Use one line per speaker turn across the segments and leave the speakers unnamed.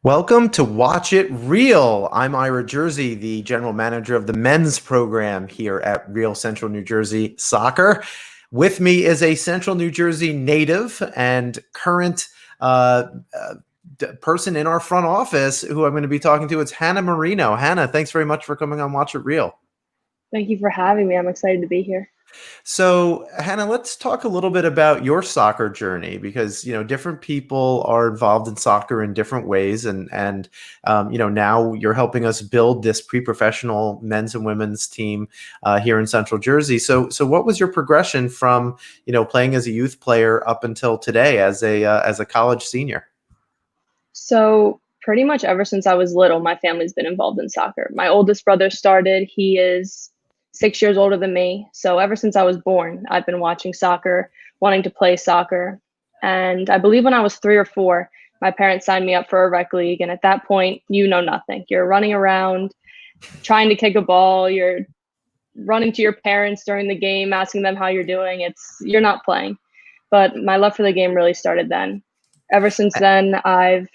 Welcome to Watch It Real. I'm Ira Jersey, the general manager of the men's program here at Real Central New Jersey Soccer. With me is a Central New Jersey native and current person in our front office who I'm going to be talking to. It's Hannah Marino. Hannah, thanks very much for coming on Watch It Real.
Thank you for having me. I'm excited to be here.
So, Hannah, let's talk a little bit about your soccer journey because different people are involved in soccer in different ways, and now you're helping us build this pre-professional men's and women's team here in Central Jersey. So what was your progression from playing as a youth player up until today as a college senior?
So, pretty much ever since I was little, my family's been involved in soccer. My oldest brother started, he is 6 years older than me. So, ever since I was born, I've been watching soccer, wanting to play soccer. And I believe when I was 3 or 4, my parents signed me up for a rec league. And at that point, you know nothing. You're running around trying to kick a ball, you're running to your parents during the game, asking them how you're doing. You're not playing. But my love for the game really started then. Ever since then, I've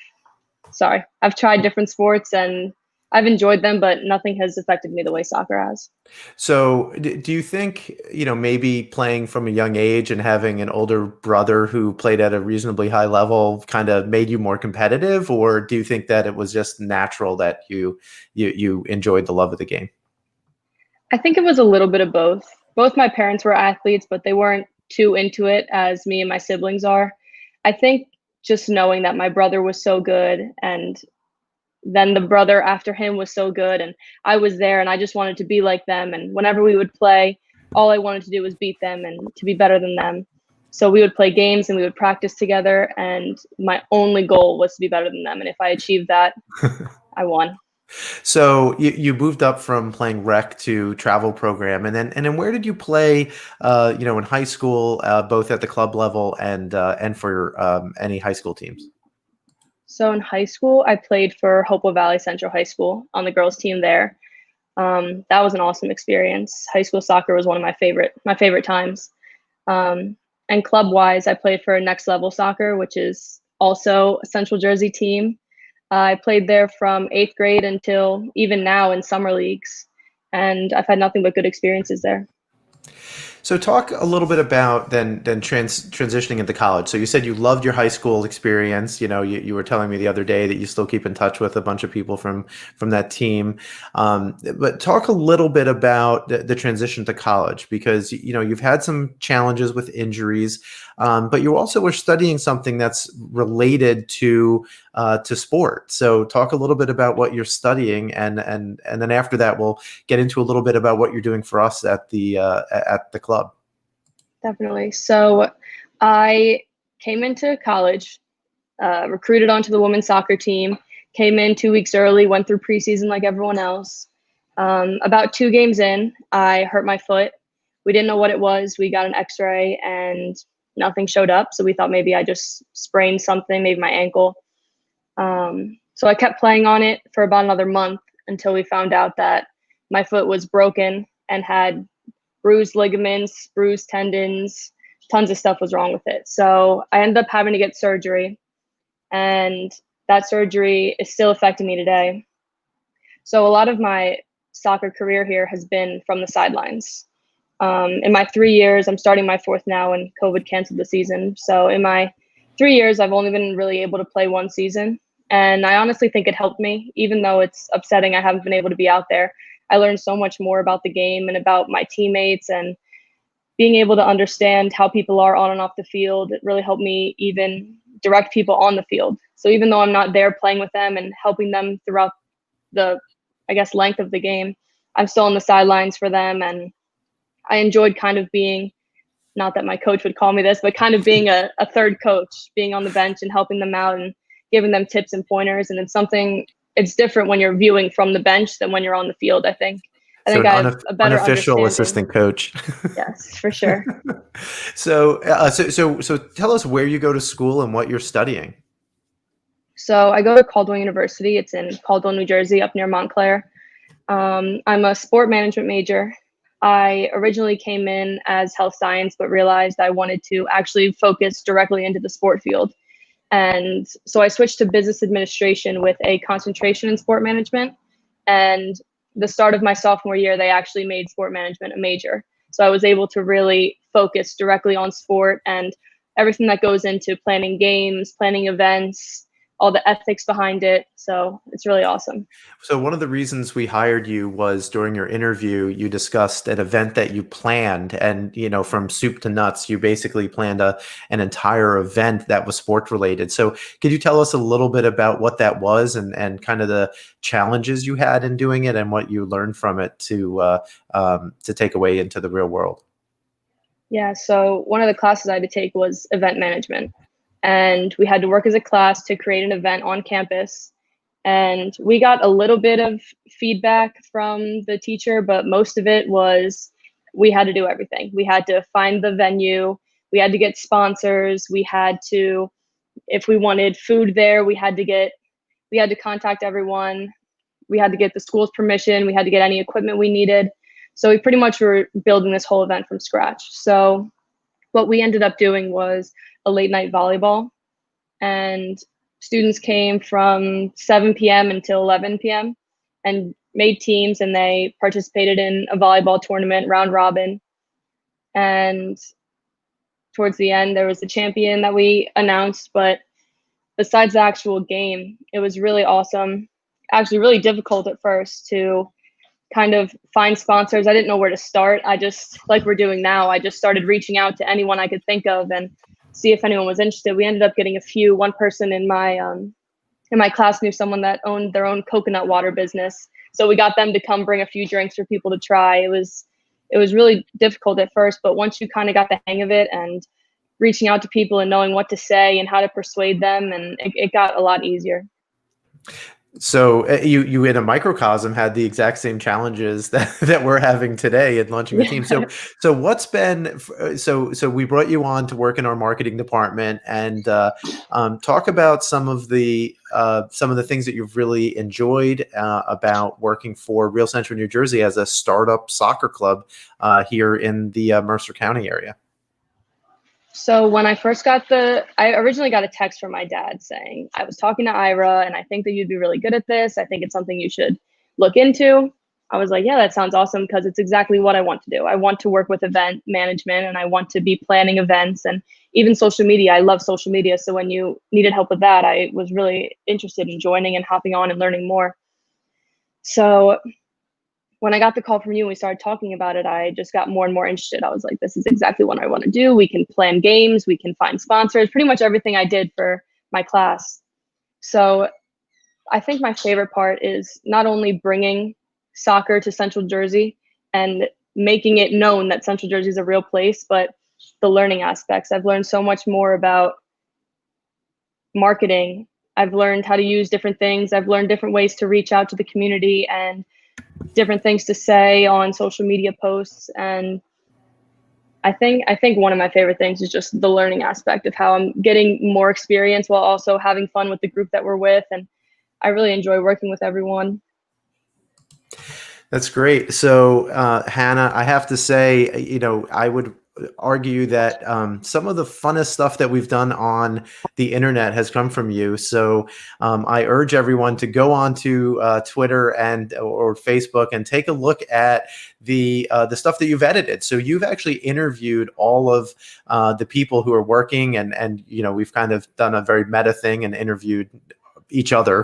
tried different sports and I've enjoyed them, but nothing has affected me the way soccer has.
So, do you think, maybe playing from a young age and having an older brother who played at a reasonably high level kind of made you more competitive, or do you think that it was just natural that you enjoyed the love of the game?
I think it was a little bit of both. Both my parents were athletes, but they weren't too into it as me and my siblings are. I think just knowing that my brother was so good and then the brother after him was so good and I was there and I just wanted to be like them, and whenever we would play, all I wanted to do was beat them and to be better than them. So we would play games and we would practice together, and my only goal was to be better than them, and if I achieved that, I won.
So you moved up from playing rec to travel program, and then where did you play? In high school, both at the club level and for any high school teams.
So in high school, I played for Hopewell Valley Central High School on the girls team there. That was an awesome experience. High school soccer was one of my favorite times. And club wise, I played for Next Level Soccer, which is also a Central Jersey team. I played there from 8th grade until even now in summer leagues, and I've had nothing but good experiences there.
So talk a little bit about then transitioning into college. So you said you loved your high school experience. You were telling me the other day that you still keep in touch with a bunch of people from that team. But talk a little bit about the transition to college because you've had some challenges with injuries, but you also were studying something that's related to sport. So talk a little bit about what you're studying, and then after that we'll get into a little bit about what you're doing for us at the club.
Definitely. So I came into college, recruited onto the women's soccer team, came in 2 weeks early, went through preseason like everyone else. About 2 games in, I hurt my foot. We didn't know what it was. We got an x-ray and nothing showed up. So we thought maybe I just sprained something, maybe my ankle. So I kept playing on it for about another month until we found out that my foot was broken and had bruised ligaments, bruised tendons, tons of stuff was wrong with it. So I ended up having to get surgery, and that surgery is still affecting me today. So a lot of my soccer career here has been from the sidelines. In my 3 years, I'm starting my fourth now, and COVID canceled the season. So in my 3 years, I've only been really able to play one season. And I honestly think it helped me, even though it's upsetting I haven't been able to be out there. I learned so much more about the game and about my teammates and being able to understand how people are on and off the field. It really helped me even direct people on the field. So even though I'm not there playing with them and helping them throughout the, I guess, length of the game, I'm still on the sidelines for them. And I enjoyed kind of being, not that my coach would call me this, but kind of being a third coach, being on the bench and helping them out and giving them tips and pointers. And it's different when you're viewing from the bench than when you're on the field, I think. I
So
think
an
I have a better
unofficial
understanding.
assistant coach.
Yes, for sure.
So tell us where you go to school and what you're studying.
So I go to Caldwell University. It's in Caldwell, New Jersey, up near Montclair. I'm a sport management major. I originally came in as health science, but realized I wanted to actually focus directly into the sport field. And so I switched to business administration with a concentration in sport management. And the start of my sophomore year, they actually made sport management a major. So I was able to really focus directly on sport and everything that goes into planning games, planning events, all the ethics behind it. So it's really awesome.
So one of the reasons we hired you was during your interview, you discussed an event that you planned, and from soup to nuts, you basically planned an entire event that was sport related. So could you tell us a little bit about what that was and kind of the challenges you had in doing it and what you learned from it to take away into the real world?
Yeah, so one of the classes I had to take was event management. And we had to work as a class to create an event on campus. And we got a little bit of feedback from the teacher, but most of it was we had to do everything. We had to find the venue, we had to get sponsors, we had to, if we wanted food there, we had to contact everyone, we had to get the school's permission, we had to get any equipment we needed. So we pretty much were building this whole event from scratch. So what we ended up doing was a late night volleyball, and students came from 7 p.m. until 11 p.m. and made teams, and they participated in a volleyball tournament round robin. And towards the end, there was a champion that we announced. But besides the actual game, it was really awesome. Actually, really difficult at first to kind of find sponsors. I didn't know where to start. I just, like we're doing now, I just started reaching out to anyone I could think of and see if anyone was interested. We ended up getting a few. One person in my class knew someone that owned their own coconut water business, so we got them to come bring a few drinks for people to try. It was really difficult at first, but once you kind of got the hang of it and reaching out to people and knowing what to say and how to persuade them, and it got a lot easier.
So you in a microcosm had the exact same challenges that we're having today in launching a team. So what's been so we brought you on to work in our marketing department and talk about some of the things that you've really enjoyed about working for Real Central New Jersey as a startup soccer club here in the Mercer County area.
So when I originally got a text from my dad saying, I was talking to Ira and I think that you'd be really good at this. I think it's something you should look into. I was like, yeah, that sounds awesome, because it's exactly what I want to do. I want to work with event management and I want to be planning events and even social media. I love social media. So when you needed help with that, I was really interested in joining and hopping on and learning more. So when I got the call from you and we started talking about it, I just got more and more interested. I was like, this is exactly what I want to do. We can plan games, we can find sponsors, pretty much everything I did for my class. So I think my favorite part is not only bringing soccer to Central Jersey and making it known that Central Jersey is a real place, but the learning aspects. I've learned so much more about marketing. I've learned how to use different things. I've learned different ways to reach out to the community and different things to say on social media posts. And I think one of my favorite things is just the learning aspect of how I'm getting more experience while also having fun with the group that we're with. And I really enjoy working with everyone.
That's great. So, Hannah, I have to say, I would argue that some of the funnest stuff that we've done on the internet has come from you. So I urge everyone to go on to Twitter or Facebook and take a look at the stuff that you've edited. So you've actually interviewed all of the people who are working, and we've kind of done a very meta thing and interviewed each other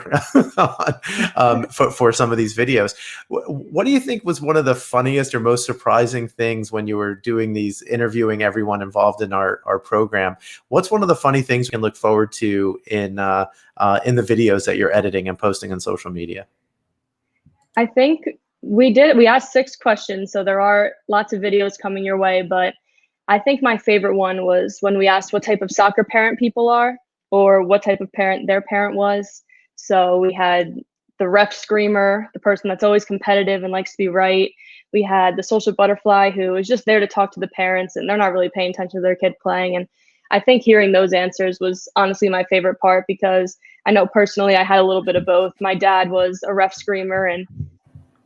for some of these videos. What do you think was one of the funniest or most surprising things when you were doing these, interviewing everyone involved in our program? What's one of the funny things we can look forward to in the videos that you're editing and posting on social media?
I think we asked 6 questions, so there are lots of videos coming your way, but I think my favorite one was when we asked what type of soccer parent people are, or what type of parent their parent was. So we had the ref screamer, the person that's always competitive and likes to be right. We had the social butterfly who is just there to talk to the parents and they're not really paying attention to their kid playing. And I think hearing those answers was honestly my favorite part, because I know personally I had a little bit of both. My dad was a ref screamer, and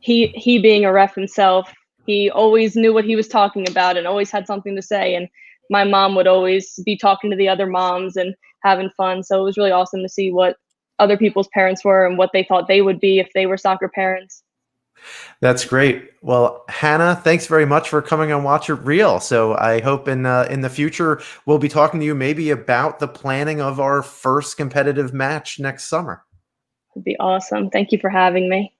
he being a ref himself, he always knew what he was talking about and always had something to say. And my mom would always be talking to the other moms and having fun. So it was really awesome to see what other people's parents were and what they thought they would be if they were soccer parents.
That's great. Well, Hannah, thanks very much for coming on Watch It Real. So I hope in the future we'll be talking to you maybe about the planning of our first competitive match next summer.
It'd be awesome. Thank you for having me.